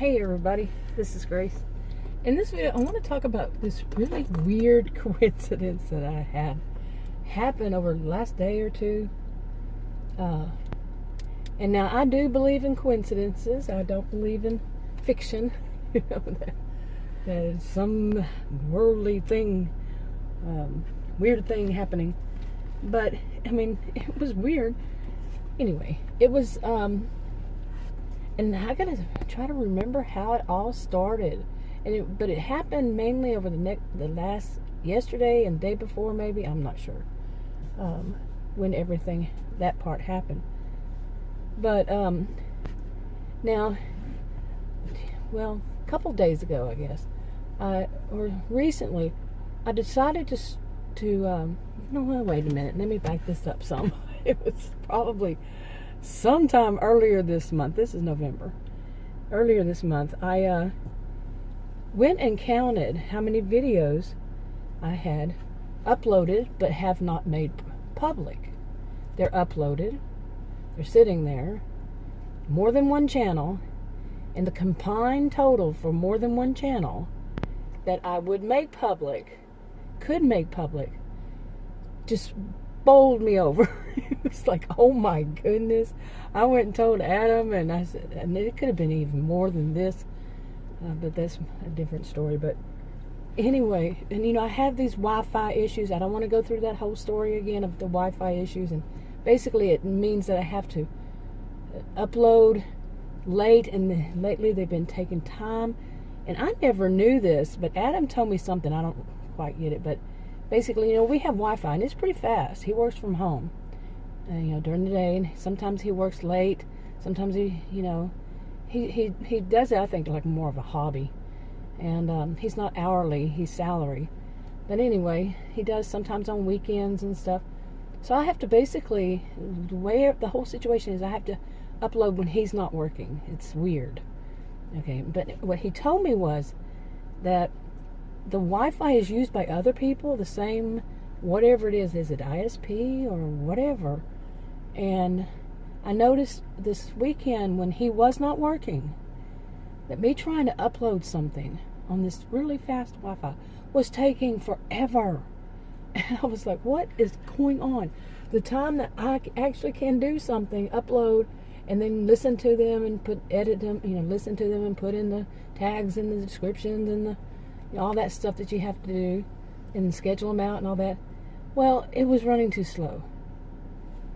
Hey everybody, this is Grace. In this video, I want to talk about this really weird coincidence that I had happen over the last day or two. And now I do believe in coincidences. I don't believe in fiction. That is some worldly thing, weird thing happening. But I mean, it was weird. Anyway, it was and I gotta try to remember how it all started. But it happened mainly over yesterday and day before, maybe, I'm not sure, when that part happened. But now, well, a couple days ago, I guess, or recently, I decided no, wait a minute, let me back this up some. It was probably sometime earlier this month. This is November. Earlier this month, I went and counted how many videos I had uploaded but have not made public. They're uploaded, they're sitting there, more than one channel, and the combined total for more than one channel that I would could make public, just bowled me over. It was like, oh my goodness. I went and told Adam, and I said, and it could have been even more than this, but that's a different story. But anyway, and I have these Wi-Fi issues. I don't want to go through that whole story again of the Wi-Fi issues, and basically it means that I have to upload late, and lately they've been taking time, and I never knew this, but Adam told me something. I don't quite get it, but basically, we have Wi-Fi, and it's pretty fast. He works from home, during the day, and sometimes he works late. Sometimes he does it, I think, like more of a hobby. And he's not hourly, he's salary. But anyway, he does sometimes on weekends and stuff. So I have to basically, the whole situation is I have to upload when he's not working. It's weird. Okay, but what he told me was that the Wi-Fi is used by other people, the same, whatever it is it ISP or whatever. And I noticed this weekend when he was not working that me trying to upload something on this really fast Wi-Fi was taking forever. And I was like, what is going on? The time that I actually can do something, upload, and then listen to them and edit them, listen to them and put in the tags and the descriptions and all that stuff that you have to do and schedule them out and all that. Well, it was running too slow.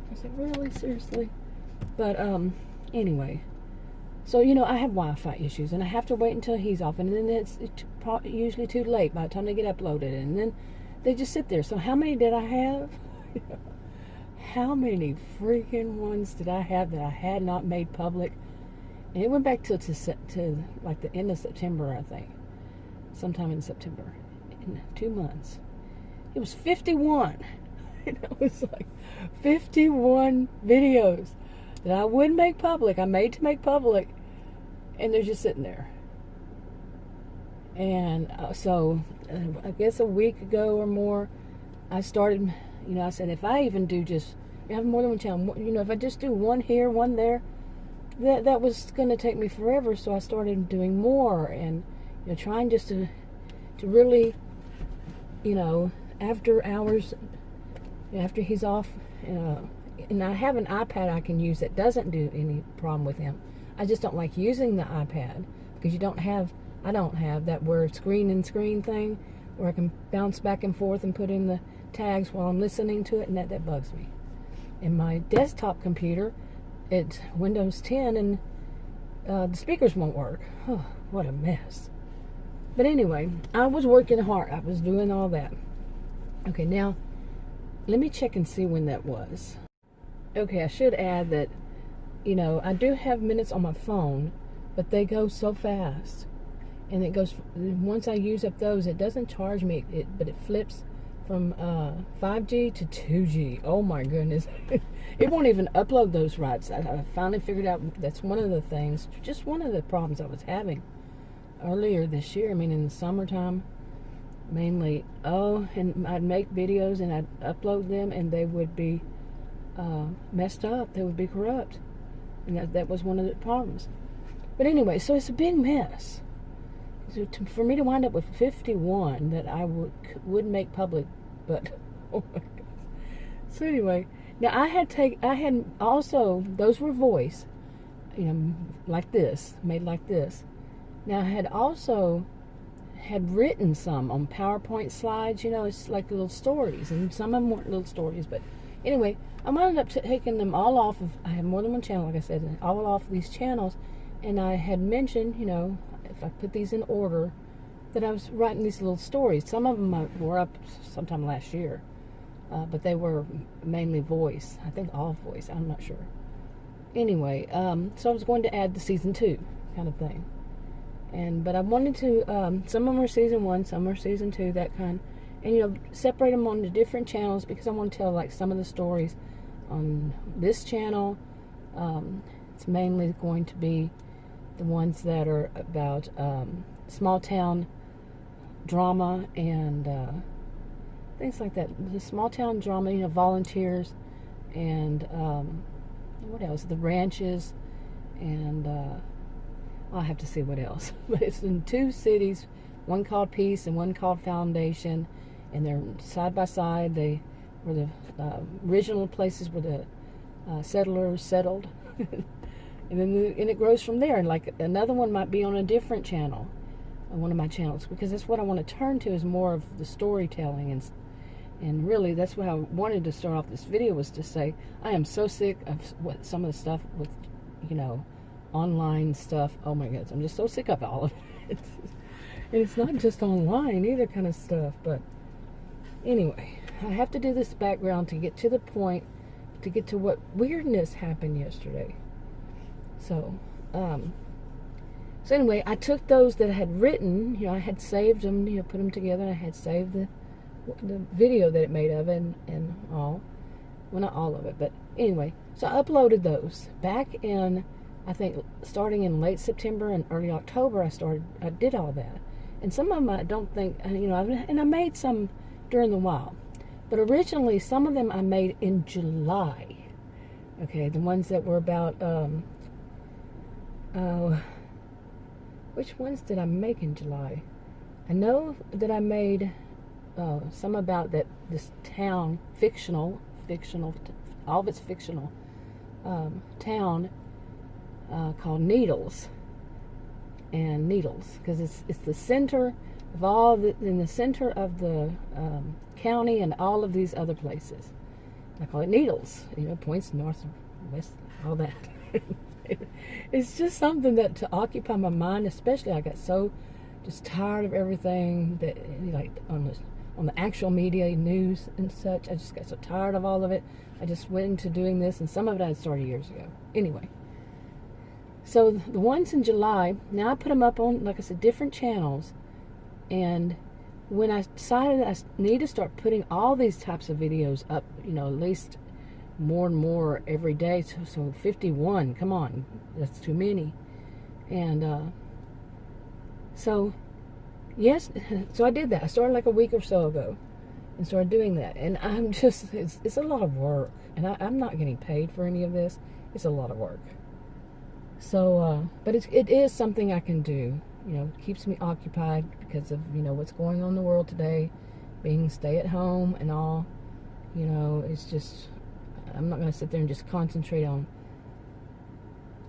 I was like, really? Seriously? But anyway, so I have Wi-Fi issues, and I have to wait until he's off, and then it's usually too late by the time they get uploaded, and then they just sit there. So how many did I have? How many freaking ones did I have that I had not made public? And it went back to like the end of September, I think. Sometime in September, in 2 months. It was 51. It was like 51 videos that I wouldn't make public. I made to make public, and they're just sitting there. And so I guess a week ago or more, I started, I said, if I even do have more than one channel, if I just do one here, one there, that was going to take me forever. So I started doing more, and trying just to really, after hours, after he's off, and I have an iPad I can use that doesn't do any problem with him. I just don't like using the iPad because I don't have that where screen thing where I can bounce back and forth and put in the tags while I'm listening to it, and that bugs me. And my desktop computer, it's Windows 10, and the speakers won't work. Oh, what a mess. But anyway, I was working hard. I was doing all that. Okay, now, let me check and see when that was. Okay, I should add that, I do have minutes on my phone, but they go so fast. And it goes, once I use up those, it doesn't charge me, but it flips from 5G to 2G. Oh my goodness. It won't even upload those right. I finally figured out that's one of the things, just one of the problems I was having earlier this year. I mean, in the summertime, mainly. And I'd make videos and I'd upload them, and they would be messed up. They would be corrupt, and that was one of the problems. But anyway, so it's a big mess. So for me to wind up with 51 that I would make public, but oh my God. So anyway, now I had also, those were voice, like this, made like this. Now I had also written some on PowerPoint slides, it's like little stories, and some of them weren't little stories, but anyway, I wound up taking them all off of, I have more than one channel, like I said, all off of these channels, and I had mentioned, if I put these in order, that I was writing these little stories. Some of them were up sometime last year, but they were mainly voice. I think all voice, I'm not sure. Anyway, so I was going to add the season 2 kind of thing. But I wanted to, some of them were season 1, some were season 2, that kind. And, separate them onto different channels because I want to tell, like, some of the stories on this channel. It's mainly going to be the ones that are about small town drama and things like that. The small town drama, volunteers, and what else? The ranches, and I'll have to see what else. But it's in 2 cities, one called Peace and one called Foundation, and they're side by side. They were the original places where the settlers settled. And then it grows from there. And like another one might be on a different channel, on one of my channels, because that's what I want to turn to, is more of the storytelling. And really, that's what I wanted to start off this video, was to say I am so sick of some of the stuff with, online stuff. Oh my goodness, I'm just so sick of all of it. And it's not just online either, kind of stuff. But anyway, I have to do this background to get to the point, to get to what weirdness happened yesterday. So anyway, I took those that I had written, I had saved them, put them together, and I had saved the video that it made of it, and all. Well, not all of it, but anyway. So I uploaded those back in, I think, starting in late September and early October. I did all that. And some of them I don't think, and I made some during the while. But originally, some of them I made in July. Okay, the ones that were about, which ones did I make in July? I know that I made some about this town, fictional, all of it's fictional, town called Needles, because it's the center of all in the center of the county and all of these other places. I call it Needles, points north, west, all that. It's just something that to occupy my mind, especially I got so just tired of everything that, like, on the actual media, news and such. I just got so tired of all of it. I just went into doing this, and some of it I had started years ago. Anyway, so the ones in July, now I put them up on, like I said, different channels. And when I decided I need to start putting all these types of videos up, at least more and more every day, so 51, come on, that's too many. And so yes, so I did that. I started like a week or so ago and started doing that, and I'm just, it's a lot of work, and I'm not getting paid for any of this. It's a lot of work. So but it is something I can do. Keeps me occupied because of what's going on in the world today, being stay at home and all. It's just, I'm not going to sit there and just concentrate on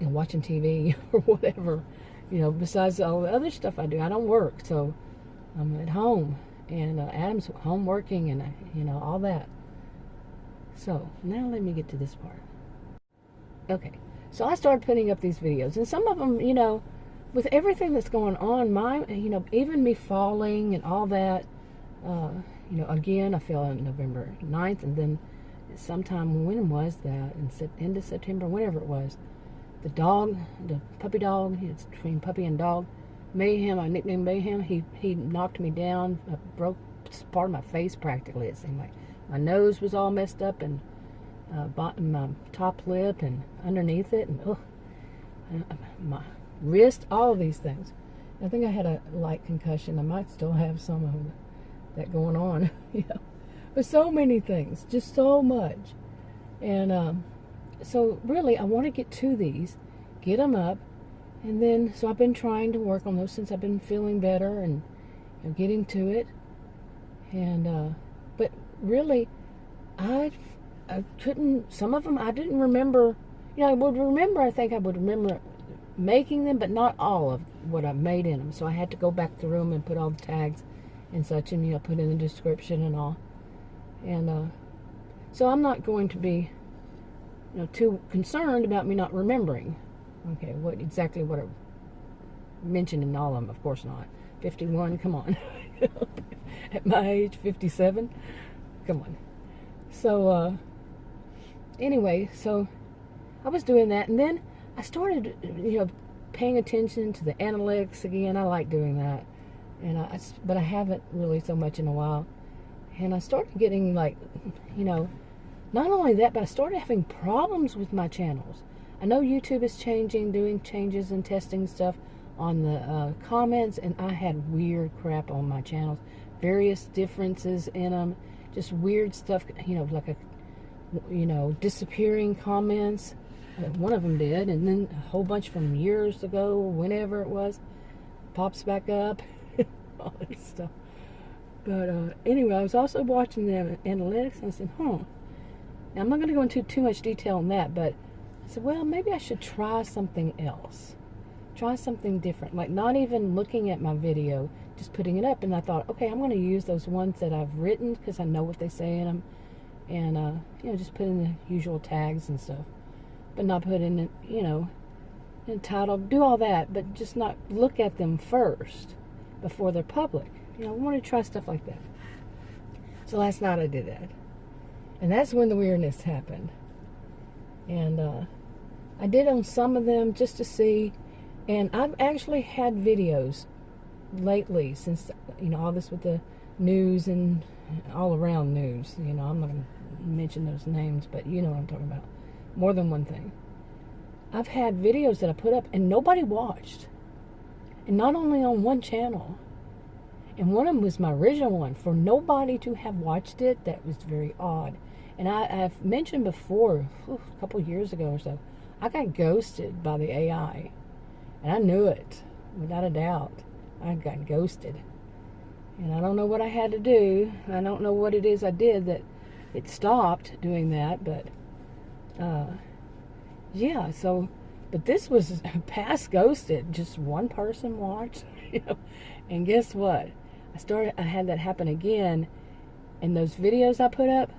watching TV or whatever. Besides all the other stuff I do, I don't work, so I'm at home, and Adam's home working, and all that. So now let me get to this part. Okay, so I started putting up these videos, and some of them, with everything that's going on, even me falling and all that, again, I fell on November 9th, and then sometime, when was that, end of September, whenever it was, the dog, the puppy dog, it's between puppy and dog, Mayhem, I nicknamed Mayhem, he knocked me down. I broke part of my face practically, it seemed like. My nose was all messed up, and my top lip and underneath it, and my wrist, all of these things. I think I had a light concussion. I might still have some of that going on, But so many things, just so much. And so really, I want to get to these, get them up, And then, so I've been trying to work on those since I've been feeling better and getting to it. And, but really, I couldn't, some of them I didn't remember, I would remember, I think I would remember making them, but not all of what I made in them. So I had to go back through them and put all the tags and such, and, put in the description and all. And, so I'm not going to be, too concerned about me not remembering. Okay, exactly what I mentioned in all of them. Of course not. 51, come on. At my age, 57, come on. So, anyway, so I was doing that, and then I started, paying attention to the analytics again. I like doing that, but I haven't really so much in a while. And I started getting, like, not only that, but I started having problems with my channels. I know YouTube is doing changes and testing stuff on the comments, and I had weird crap on my channels. Various differences in them, just weird stuff, like disappearing comments. One of them did, and then a whole bunch from years ago, whenever it was, pops back up, all this stuff. But anyway, I was also watching the analytics, and I said, Now, I'm not going to go into too much detail on that, but I said, well, maybe I should try something else. Try something different, like not even looking at my video, just putting it up. And I thought, okay, I'm going to use those ones that I've written because I know what they say in them. And, just put in the usual tags and stuff. But not put in, in title, do all that, but just not look at them first before they're public. I want to try stuff like that. So last night I did that. And that's when the weirdness happened. And I did on some of them just to see. And I've actually had videos lately since, all this with the news and all around news. I'm not going to mention those names, but you know what I'm talking about. More than one thing. I've had videos that I put up and nobody watched. And not only on one channel. And one of them was my original one. For nobody to have watched it, that was very odd. And I've mentioned before, a couple years ago or so, I got ghosted by the AI. And I knew it, without a doubt. I got ghosted. And I don't know what I had to do. I don't know what it is I did that it stopped doing that. But, yeah, so, but this was past ghosted. Just one person watched, And guess what? I had that happen again. And those videos I put up,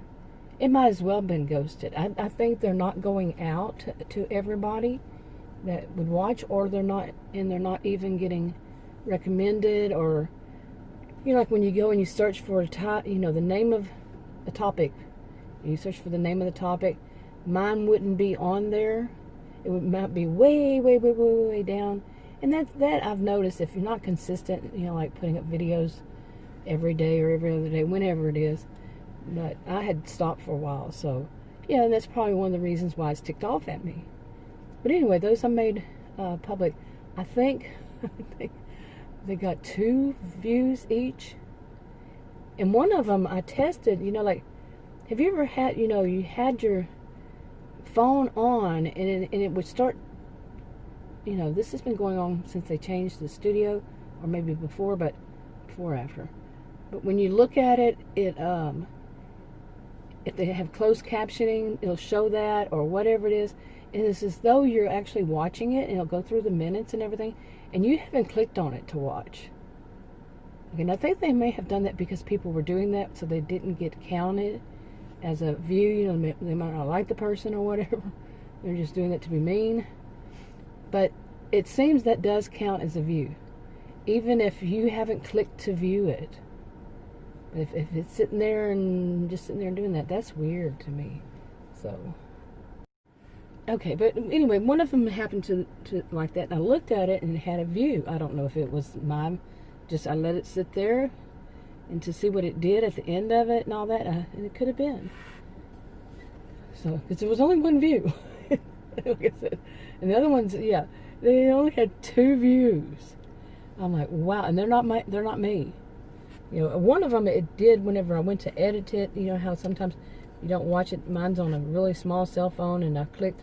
it might as well have been ghosted. I think they're not going out to everybody that would watch, or they're not even getting recommended, or, like when you go and you search for the name of a topic, you search for the name of the topic, mine wouldn't be on there. Might be way, way, way, way, way down. And that I've noticed, if you're not consistent, like putting up videos every day or every other day, whenever it is. But I had stopped for a while, so yeah, and that's probably one of the reasons why it's ticked off at me. But anyway, those I made public. I think they got 2 views each, and one of them I tested. Like, have you ever had, you had your phone on and it would start. This has been going on since they changed the studio, or maybe before, but before or after. But when you look at it, if they have closed captioning, it'll show that, or whatever it is. And it's as though you're actually watching it, and it'll go through the minutes and everything, and you haven't clicked on it to watch. Okay, and I think they may have done that because people were doing that, so they didn't get counted as a view. They might not like the person or whatever. They're just doing it to be mean. But it seems that does count as a view, even if you haven't clicked to view it. If it's sitting there and just sitting there doing that, that's weird to me. So, okay, but anyway, one of them happened to like that, and I looked at it and it had a view. I don't know if it was mine. I let it sit there and to see what it did at the end of it and all that, and it could have been. So, because there was only one view, like I said, and the other ones, yeah, they only had 2 views. I'm like, wow, and they're not me. One of them it did whenever I went to edit it. How sometimes you don't watch it. Mine's on a really small cell phone, and I clicked,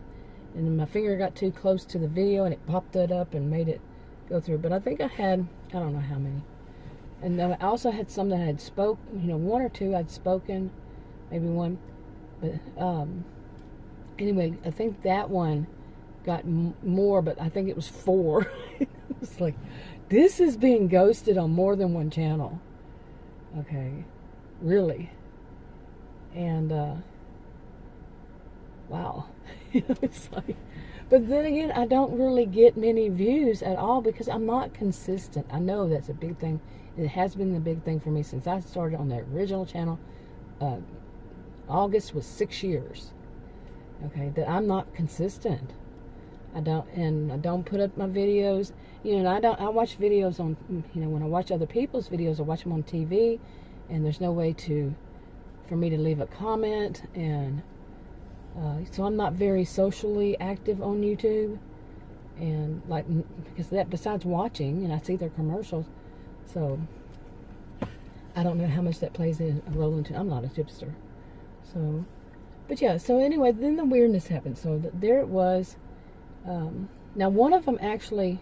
and my finger got too close to the video and it popped it up and made it go through. But I think I had, I don't know how many. And then I also had some that I had one or two I'd spoken, maybe one. But anyway, I think that one got more, but I think it was 4. It was like, this is being ghosted on more than one channel. Okay, really. And wow. It's like, but then again, I don't really get many views at all because I'm not consistent. I know that's a big thing. It has been the big thing for me since I started on the original channel. August was 6 years. Okay, that I'm not consistent. I don't put up my videos. And I watch videos on, when I watch other people's videos, I watch them on TV, and there's no way for me to leave a comment, and so I'm not very socially active on YouTube, and because besides watching, and I see their commercials, so I don't know how much that plays a role into. I'm not a tipster, so, but yeah. So anyway, then the weirdness happened. So there it was. Now one of them actually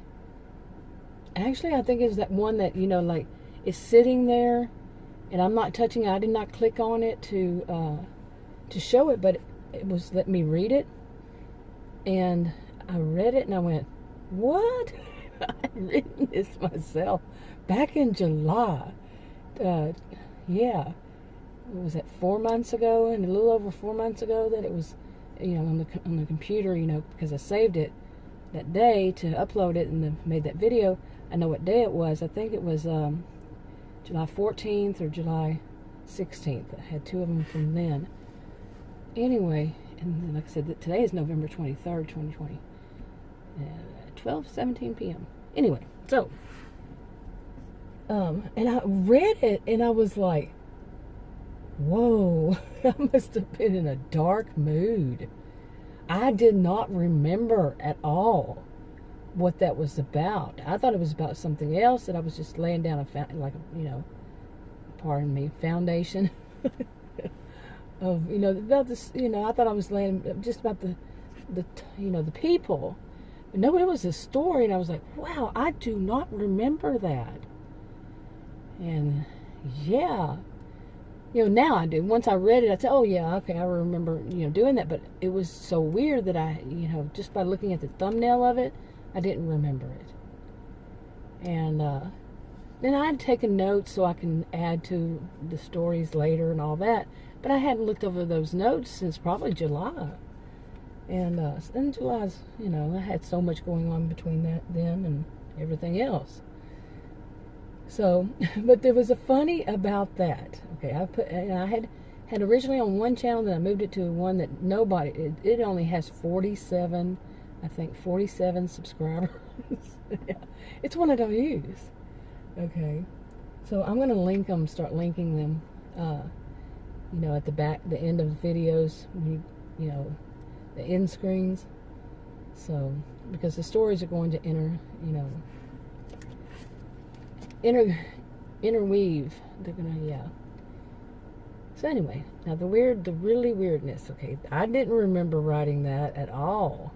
I think is that one that is sitting there, and I'm not touching it. I did not click on it to show it, but it was letting me read it, and I read it and I went, what? I'd written this myself back in July. Yeah, was that 4 months ago, and a little over 4 months ago that it was, on the computer, because I saved it that day to upload it and then made that video. I know what day it was. I think it was July 14th or July 16th. I had 2 of them from then. Anyway, and then, like I said, today is November 23rd, 2020. 12:17 p.m. Anyway, so, and I read it, and I was like, whoa, I must have been in a dark mood. I did not remember at all what that was about. I thought it was about something else, that I was just laying down pardon me, foundation of, about this, I thought I was laying just about the people. But no, it was a story, and I was like, wow, I do not remember that. And yeah, now I do. Once I read it, I said, oh yeah, okay, I remember, doing that. But it was so weird that I, just by looking at the thumbnail of it, I didn't remember it. And then I had taken notes so I can add to the stories later and all that. But I hadn't looked over those notes since probably July. And in July's, I had so much going on between that then and everything else. So, but there was a funny about that. Okay, I had originally on one channel, then I moved it to one that it only has 47, I think 47 subscribers. Yeah, it's one I don't use. Okay, so I'm going to link them, start linking them, at the end of the videos, the end screens. So, because the stories are going to interweave. They're gonna, yeah. So anyway, now the really weirdness. Okay, I didn't remember writing that at all,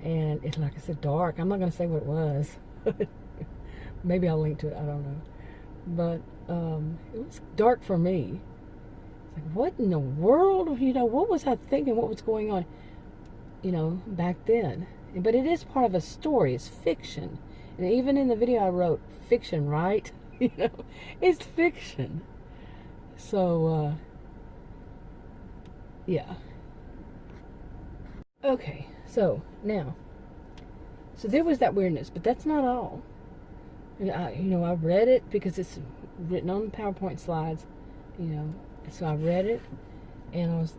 and it's, like I said, dark. I'm not gonna say what it was. Maybe I'll link to it. I don't know, but it was dark for me. It's like, what in the world? What was I thinking? What was going on? Back then. But it is part of a story. It's fiction. And even in the video I wrote, fiction, right? It's fiction. So, yeah. Okay, so now, there was that weirdness, but that's not all. And I read it because it's written on PowerPoint slides, so I read it, and I was,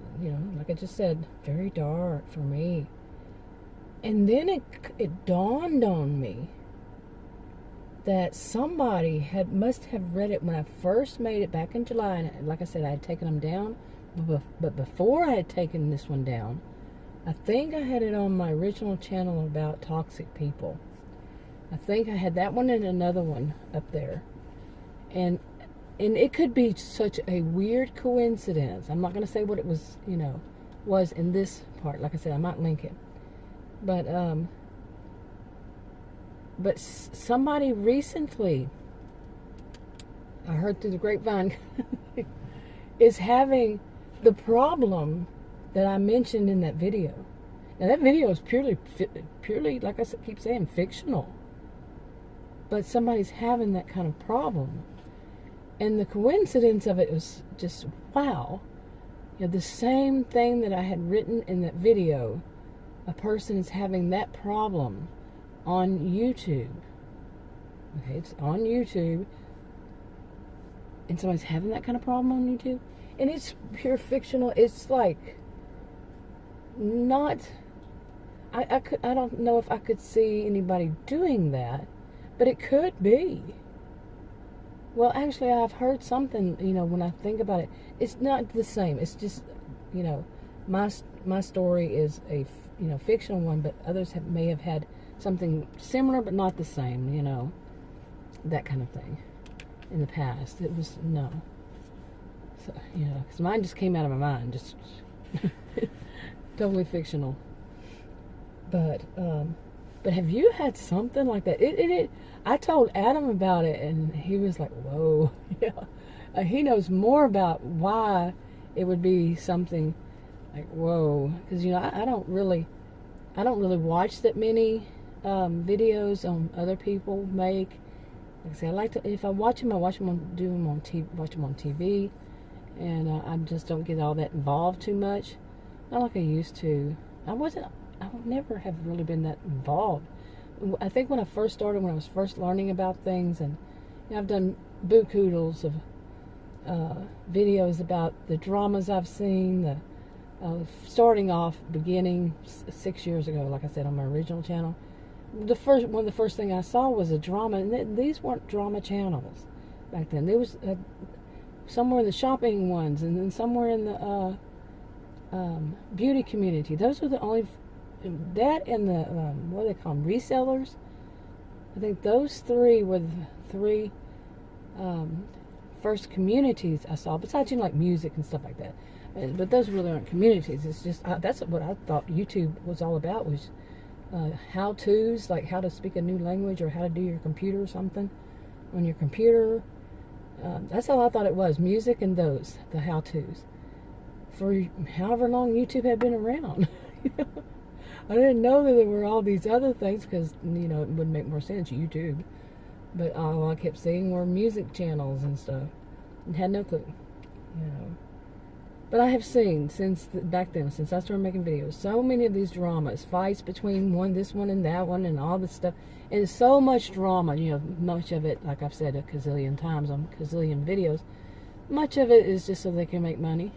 like I just said, very dark for me. And then it dawned on me that somebody must have read it when I first made it back in July. And like I said, I had taken them down. But before I had taken this one down, I think I had it on my original channel about toxic people. I think I had that one and another one up there. And it could be such a weird coincidence. I'm not going to say what it was, was in this part. Like I said, I might link it. But somebody recently, I heard through the grapevine, is having the problem that I mentioned in that video. Now that video is purely, like I keep saying, fictional. But somebody's having that kind of problem. And the coincidence of it was just, wow. The same thing that I had written in that video, a person is having that problem on YouTube. Okay, it's on YouTube. And somebody's having that kind of problem on YouTube. And it's pure fictional. It's like not... I don't know if I could see anybody doing that, but it could be. Well, actually, I've heard something, when I think about it, it's not the same. It's just, my story is a, fictional one, but others may have had something similar, but not the same, that kind of thing in the past. It was, no. So, because mine just came out of my mind, just totally fictional. But have you had something like that? I told Adam about it, and he was like, whoa. Yeah. He knows more about why it would be something like, whoa. Because, I don't really watch that many videos on other people make. Like I say, I like to, if I watch them, watch them on TV. And I just don't get all that involved too much. Not like I used to. I would never have really been that involved. I think when I first started, when I was first learning about things, and I've done buku-doodles of videos about the dramas I've seen, starting off beginning 6 years ago, like I said, on my original channel. One of the first thing I saw was a drama, and these weren't drama channels back then. There was somewhere in the shopping ones, and then somewhere in the beauty community. Those were the only... that and the what do they call them, resellers. I think those three were the three first communities I saw, besides like music and stuff like that. But those really aren't communities. It's just that's what I thought YouTube was all about, was how-tos, like how to speak a new language or how to do your computer or something on your computer. That's all I thought it was, music and the how-tos, for however long YouTube had been around. I didn't know that there were all these other things, because, it wouldn't make more sense, YouTube. But all I kept seeing were music channels and stuff. And had no clue, But I have seen, since back then, since I started making videos, so many of these dramas, fights between this one and that one, and all this stuff. And so much drama, much of it, like I've said a gazillion times on a gazillion videos, much of it is just so they can make money.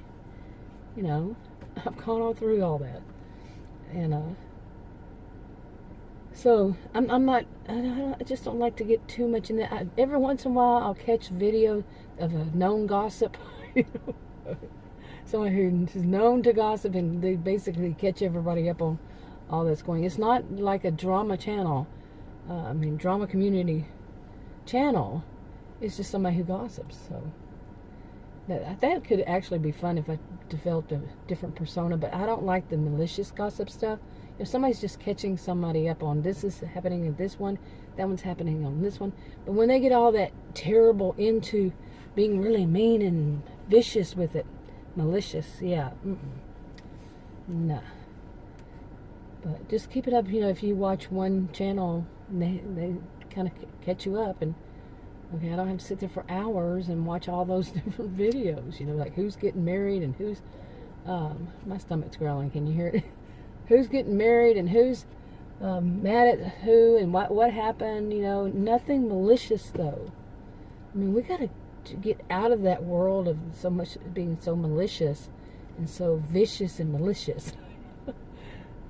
I've gone all through all that. And so I just don't like to get too much in that. Every once in a while I'll catch video of a known gossip, someone who's known to gossip, and they basically catch everybody up on all that's going. It's not like a drama channel, drama community channel. It's just somebody who gossips. So that could actually be fun if I developed a different persona, but I don't like the malicious gossip stuff. If somebody's just catching somebody up on this is happening in this one, that one's happening on this one, but when they get all that terrible into being really mean and vicious with it, malicious, yeah, nah. But just keep it up, if you watch one channel, they kind of catch you up, and okay, I don't have to sit there for hours and watch all those different videos, like who's getting married and who's, my stomach's growling, can you hear it? Who's getting married and who's mad at who and what happened, nothing malicious though. We got to get out of that world of so much being so malicious and so vicious and malicious.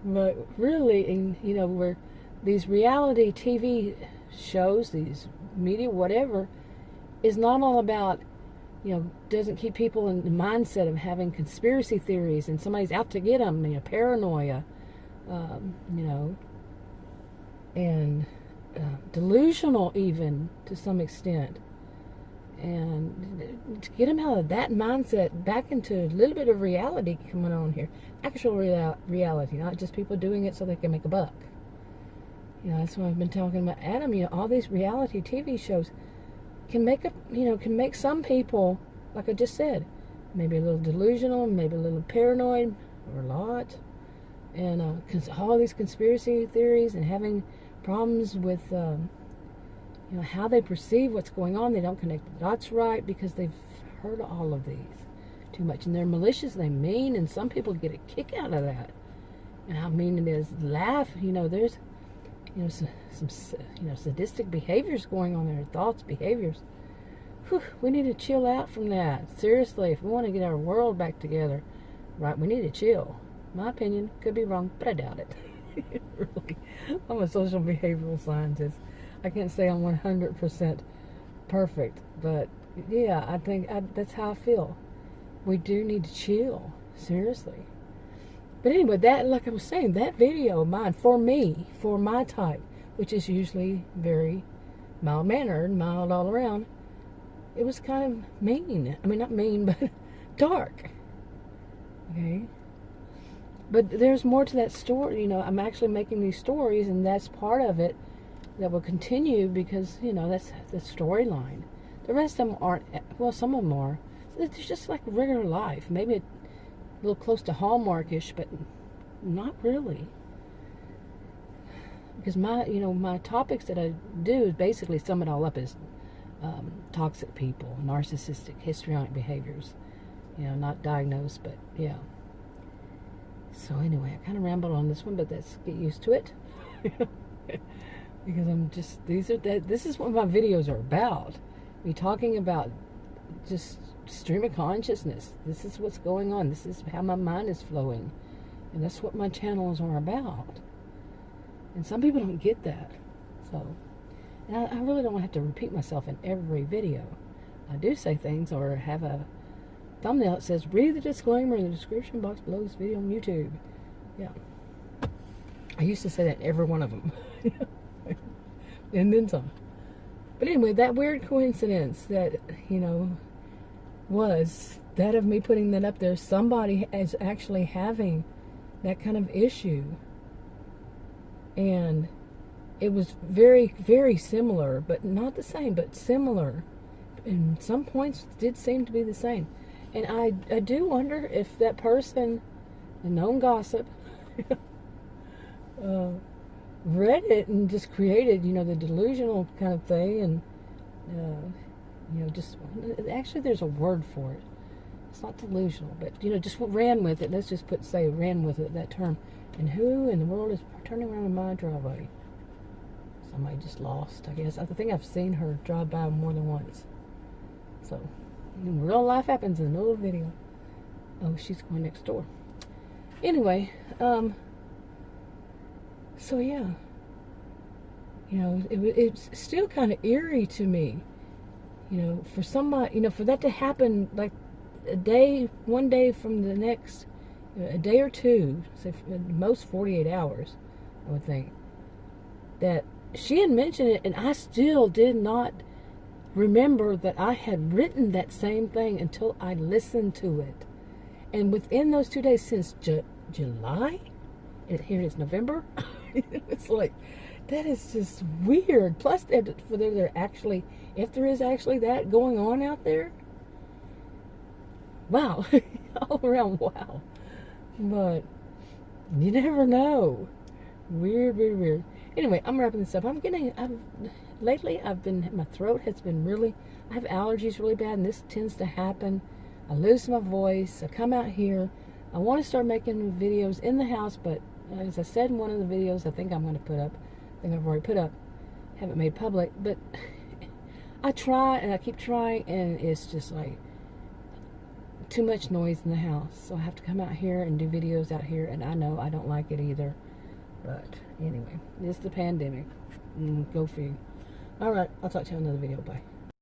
But really, where these reality TV shows, these media, whatever, is not all about, doesn't keep people in the mindset of having conspiracy theories and somebody's out to get them, paranoia, and delusional even to some extent. and to get them out of that mindset back into a little bit of reality coming on here. Actual reality, not just people doing it so they can make a buck. That's what I've been talking about, Adam. All these reality TV shows can make some people, like I just said, maybe a little delusional, maybe a little paranoid, or a lot, and all these conspiracy theories and having problems with how they perceive what's going on. They don't connect the dots right because they've heard all of these too much, and they're malicious, they mean, and some people get a kick out of that. And how mean it is, laugh. There's some sadistic behaviors going on there, thoughts, behaviors. Whew, we need to chill out from that. Seriously, if we want to get our world back together, right, we need to chill. My opinion, could be wrong, but I doubt it. Really, I'm a social behavioral scientist. I can't say I'm 100% perfect, but yeah, I think that's how I feel. We do need to chill, seriously. But anyway, that, like I was saying, that video of mine, for me, for my type, which is usually very mild-mannered, mild all around, it was kind of mean. I mean, not mean, but dark. Okay? But there's more to that story. I'm actually making these stories, and that's part of it that will continue because, that's the storyline. The rest of them aren't, well, some of them are. It's just like regular life. Maybe a little close to Hallmarkish, but not really. Because my topics that I do is basically sum it all up as toxic people, narcissistic, histrionic behaviors. Not diagnosed, but yeah. So anyway, I kind of rambled on this one, but let's get used to it. Because this is what my videos are about. Me talking about just stream of consciousness. This is what's going on. This is how my mind is flowing. And that's what my channels are about. And some people don't get that. So, and I really don't have to repeat myself in every video. I do say things or have a thumbnail that says, read the disclaimer in the description box below this video on YouTube. Yeah. I used to say that in every one of them. And then some. But anyway, that weird coincidence that, was that of me putting that up there. Somebody is actually having that kind of issue. And it was very, very similar, but not the same, but similar. And some points did seem to be the same. And I do wonder if that person, the known gossip, read it and just created, the delusional kind of thing, and just actually there's a word for it. It's not delusional, but just ran with it. Let's just ran with it, that term. And who in the world is turning around in my driveway? Somebody just lost, I guess. I think I've seen her drive by more than once. So, real life happens in the middle of the video. Oh, she's going next door. Anyway, so yeah, it's still kind of eerie to me, for somebody, for that to happen like one day from the next, a day or two, say most 48 hours, I would think, that she had mentioned it, and I still did not remember that I had written that same thing until I listened to it. And within those 2 days, since July, and here it is November, it's like, that is just weird. Plus, if there is actually that going on out there, wow, all around, wow. But you never know. Weird, weird, weird. Anyway, I'm wrapping this up. Lately, my throat has been really, I have allergies really bad, and this tends to happen. I lose my voice. I come out here. I want to start making videos in the house, but as I said in one of the videos I think I'm going to put up, I think I've already put up, haven't made public, but I try and I keep trying, and it's just like too much noise in the house. So I have to come out here and do videos out here, and I know I don't like it either. But anyway, it's the pandemic. Go figure. Alright, I'll talk to you in another video. Bye.